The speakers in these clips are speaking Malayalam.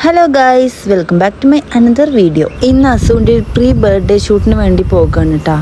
Hello guys, welcome back to my another video. ഇന്ന് അസുവിൻ്റെ പ്രീ ബർത്ത്ഡേ ഷൂട്ടിന് വേണ്ടി പോകുകയാണ് കേട്ടോ.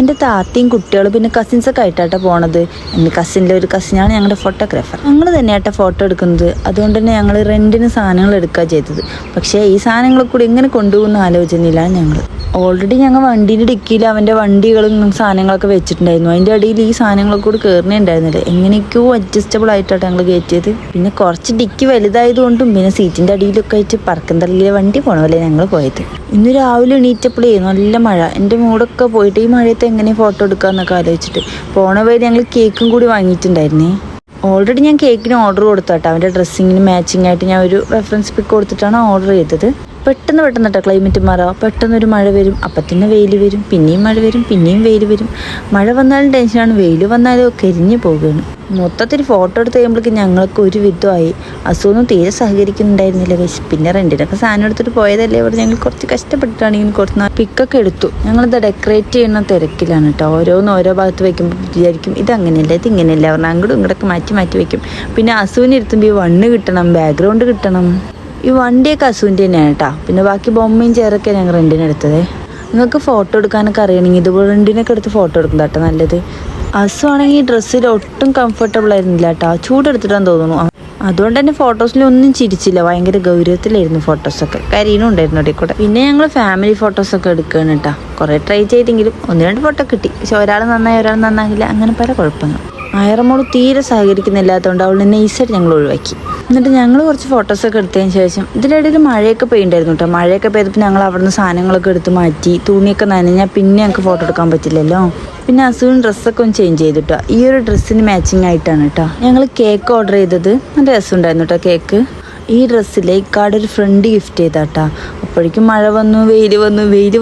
എൻ്റെ താത്തയും കുട്ടികളും പിന്നെ കസിൻസൊക്കെ ആയിട്ടാട്ടോ പോണത്. എൻ്റെ കസിൻ്റെ ഒരു കസിനാണ് ഞങ്ങളുടെ ഫോട്ടോഗ്രാഫർ. ഞങ്ങൾ തന്നെയാട്ടോ ഫോട്ടോ എടുക്കുന്നത്. അതുകൊണ്ട് തന്നെ ഞങ്ങൾ റെൻറ്റിന് സാധനങ്ങൾ എടുക്കുക ചെയ്തത്. പക്ഷേ ഈ സാധനങ്ങളെ കൂടി എങ്ങനെ കൊണ്ടുപോകുന്ന ആലോചനയിലാണ് ഞങ്ങൾ. ഓൾറെഡി ഞങ്ങൾ വണ്ടീൻ്റെ ഡിക്കിയിൽ അവൻ്റെ വണ്ടികളും സാധനങ്ങളൊക്കെ വെച്ചിട്ടുണ്ടായിരുന്നു. അതിൻ്റെ അടിയിൽ ഈ സാധനങ്ങളൊക്കെ കൂടി കയറുന്നേ ഉണ്ടായിരുന്നില്ല. എങ്ങനെയൊക്കെയോ അഡ്ജസ്റ്റബിൾ ആയിട്ടാണ് ഞങ്ങൾ കയറ്റിയത്. പിന്നെ കുറച്ച് ഡിക്കി വലുതായതുകൊണ്ടും പിന്നെ സീറ്റിൻ്റെ അടിയിലൊക്കെ ആയിട്ട് പറക്കം തള്ളിയ വണ്ടി പോകണമല്ലേ ഞങ്ങൾ പോയത്. ഇന്ന് രാവിലെ എണീറ്റപ്പോഴേ നല്ല മഴ. എൻ്റെ മൂടൊക്കെ പോയിട്ട് ഈ മഴയത്ത് എങ്ങനെ ഫോട്ടോ എടുക്കാമെന്നൊക്കെ ആലോചിച്ചിട്ട് പോണ വഴി ഞങ്ങൾ കേക്കും കൂടി വാങ്ങിയിട്ടുണ്ടായിരുന്നേ. ഓൾറെഡി ഞാൻ കേക്കിന് ഓർഡർ കൊടുത്താട്ടോ. അവൻ്റെ ഡ്രസ്സിങ്ങിന് മാച്ചിങ് ആയിട്ട് ഞാൻ ഒരു റെഫറൻസ് പിക്ക് കൊടുത്തിട്ടാണ് ഓർഡർ ചെയ്തത്. പെട്ടെന്ന് കേട്ടോ ക്ലൈമറ്റ് മാറാം. പെട്ടെന്നൊരു മഴ വരും, അപ്പം തന്നെ വെയിൽ വരും, പിന്നെയും മഴ വരും, പിന്നെയും വെയിൽ വരും. മഴ വന്നാലും ടെൻഷനാണ്, വെയിൽ വന്നാലും കരിഞ്ഞു പോവുകയാണ്. മൊത്തത്തിൽ ഫോട്ടോ എടുത്ത് കഴിയുമ്പോഴേക്കും ഞങ്ങൾക്ക് ഒരു വിധമായി. അസുഖമൊന്നും തീരെ സഹകരിക്കുന്നുണ്ടായിരുന്നില്ല. പിന്നെ റെൻറ്റിനൊക്കെ സാധനം എടുത്തിട്ട് പോയതല്ലേ. അവിടെ ഞങ്ങൾ കുറച്ച് കഷ്ടപ്പെട്ടിട്ടാണെങ്കിൽ കുറച്ച് പിക്കൊക്കെ എടുത്തു. ഞങ്ങളിത് ഡെക്കറേറ്റ് ചെയ്യുന്ന തിരക്കിലാണ് കേട്ടോ. ഓരോ ഭാഗത്ത് വയ്ക്കുമ്പോൾ വിചാരിക്കും ഇതങ്ങനെയല്ല, ഇതിങ്ങനെയല്ല പറഞ്ഞാൽ അങ്ങോട്ടും ഇങ്ങോട്ടൊക്കെ മാറ്റി വയ്ക്കും. പിന്നെ അസുവിന് ഇരുത്തുമ്പോൾ ഈ വണ്ണ് കിട്ടണം, ബാക്ക്ഗ്രൗണ്ട് കിട്ടണം. ഈ വണ്ടിയൊക്കെ അസുവിൻ്റെ തന്നെയാണ് കേട്ടോ. പിന്നെ ബാക്കി ബൊമ്മയും ചെയറൊക്കെ ഞങ്ങൾ റെൻറ്റിനെടുത്തത്. നിങ്ങൾക്ക് ഫോട്ടോ എടുക്കാനൊക്കെ അറിയണമെങ്കിൽ ഇതുപോലെ റെൻറ്റിനൊക്കെ എടുത്ത് ഫോട്ടോ എടുക്കുന്നത് കേട്ടോ നല്ലത്. അസു ആണെങ്കിൽ ഈ ഡ്രസ്സിൽ ഒട്ടും കംഫർട്ടബിൾ ആയിരുന്നില്ല കേട്ടോ. ചൂടെടുത്തിട്ടാന്ന് തോന്നുന്നു. അതുകൊണ്ട് തന്നെ ഫോട്ടോസിലൊന്നും ചിരിച്ചില്ല. ഭയങ്കര ഗൗരവത്തിലായിരുന്നു ഫോട്ടോസൊക്കെ. കരിയനും ഉണ്ടായിരുന്നു അവിടെ കൂടെ. പിന്നെ ഞങ്ങൾ ഫാമിലി ഫോട്ടോസൊക്കെ എടുക്കുകയാണ് കേട്ടോ. കുറേ ട്രൈ ചെയ്തെങ്കിലും 1-2 ഫോട്ടോ കിട്ടി. പക്ഷെ ഒരാൾ നന്നായി ഒരാൾ നന്നാകില്ല, അങ്ങനെ പല കുഴപ്പങ്ങൾ. അയറമോള് തീരെ സഹകരിക്കുന്നില്ലാത്തതുകൊണ്ട് അവളെ നൈസായിട്ട് ഞങ്ങൾ ഒഴിവാക്കി. എന്നിട്ട് ഞങ്ങൾ കുറച്ച് ഫോട്ടോസൊക്കെ എടുത്തതിന് ശേഷം ഇതിനിടയിൽ മഴയൊക്കെ പെയ്യുണ്ടായിരുന്നു കേട്ടോ. മഴയൊക്കെ പെയ്തപ്പോൾ ഞങ്ങൾ അവിടുന്ന് സാധനങ്ങളൊക്കെ എടുത്ത് മാറ്റി. തുണിയൊക്കെ നനഞ്ഞാൽ പിന്നെ ഞങ്ങൾക്ക് ഫോട്ടോ എടുക്കാൻ പറ്റില്ലല്ലോ. പിന്നെ അസുവിന് ഡ്രസ്സൊക്കെ ഒന്ന് ചേഞ്ച് ചെയ്തിട്ടോ. ഈ ഒരു ഡ്രസ്സിന് മാച്ചിങ് ആയിട്ടാണ് കേട്ടോ ഞങ്ങൾ കേക്ക് ഓർഡർ ചെയ്തത്. നല്ല രസമുണ്ടായിരുന്നു കേട്ടോ കേക്ക്. ഈ ഡ്രസ്സിലെ ഇക്കാട് ഒരു ഫ്രണ്ട് ഗിഫ്റ്റ് ചെയ്താട്ടാ. അപ്പോഴേക്കും മഴ വന്നു, വെയിൽ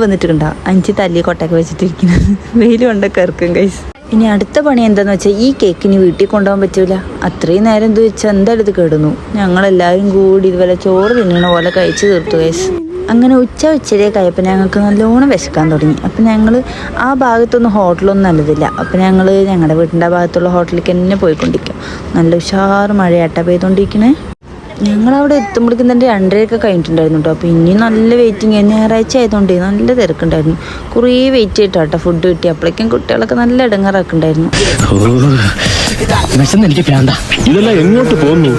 വന്നിട്ട് കണ്ടാ 5 തല്ലി കൊട്ടയൊക്കെ വെച്ചിട്ടിരിക്കുന്നത്. വെയിൽ കൊണ്ടൊക്കെ ഇറക്കും ഗൈസ്. ഇനി അടുത്ത പണി എന്താണെന്ന് വെച്ചാൽ ഈ കേക്കിന് വീട്ടിൽ കൊണ്ടുപോകാൻ പറ്റൂല. അത്രയും നേരം എന്ത് വെച്ചാൽ എന്തായാലും ഇത് കിടന്നു. ഞങ്ങളെല്ലാവരും കൂടി ഇതുപോലെ ചോറ് തിന്നണ പോലെ കഴിച്ച് തീർത്തു ഗൈസ്. അങ്ങനെ ഉച്ചയൊക്കെ ആയപ്പോൾ ഞങ്ങൾക്ക് നല്ലോണം വിശക്കാൻ തുടങ്ങി. അപ്പം ഞങ്ങൾ ആ ഭാഗത്തൊന്നും ഹോട്ടലൊന്നും നല്ലതില്ല. അപ്പം ഞങ്ങൾ ഞങ്ങളുടെ വീട്ടിൻ്റെ ആ ഭാഗത്തുള്ള ഹോട്ടലിലേക്ക് തന്നെ പോയിക്കൊണ്ടിരിക്കും. നല്ല ഉഷാറ് മഴയാട്ടാ പെയ്തുകൊണ്ടിരിക്കണേ. ഞങ്ങളവിടെ എത്തുമ്പോഴേക്കും തന്നെ 2:30 കഴിഞ്ഞിട്ടുണ്ടായിരുന്നു കേട്ടോ. അപ്പോൾ ഇനി നല്ല വെയിറ്റിങ്. ഞായറാഴ്ച ആയതുകൊണ്ട് നല്ല തിരക്കുണ്ടായിരുന്നു. കുറേ വെയിറ്റ് ചെയ്തിട്ടാട്ടോ ഫുഡ് കിട്ടി. അപ്പോഴേക്കും കുട്ടികളൊക്കെ നല്ല ഇടങ്ങാറാക്കുണ്ടായിരുന്നു. എങ്ങോട്ട് പോകുന്നു?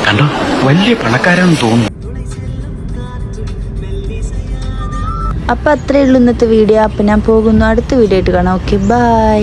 കണ്ടോ, വലിയ പണക്കാരാണെന്ന് തോന്നുന്നു. അപ്പം അത്രയേ ഉള്ളൂ ഇന്നത്തെ വീഡിയോ. അപ്പം ഞാൻ പോകുന്നു. അടുത്ത വീഡിയോ ആയിട്ട് കാണാം. Okay, by.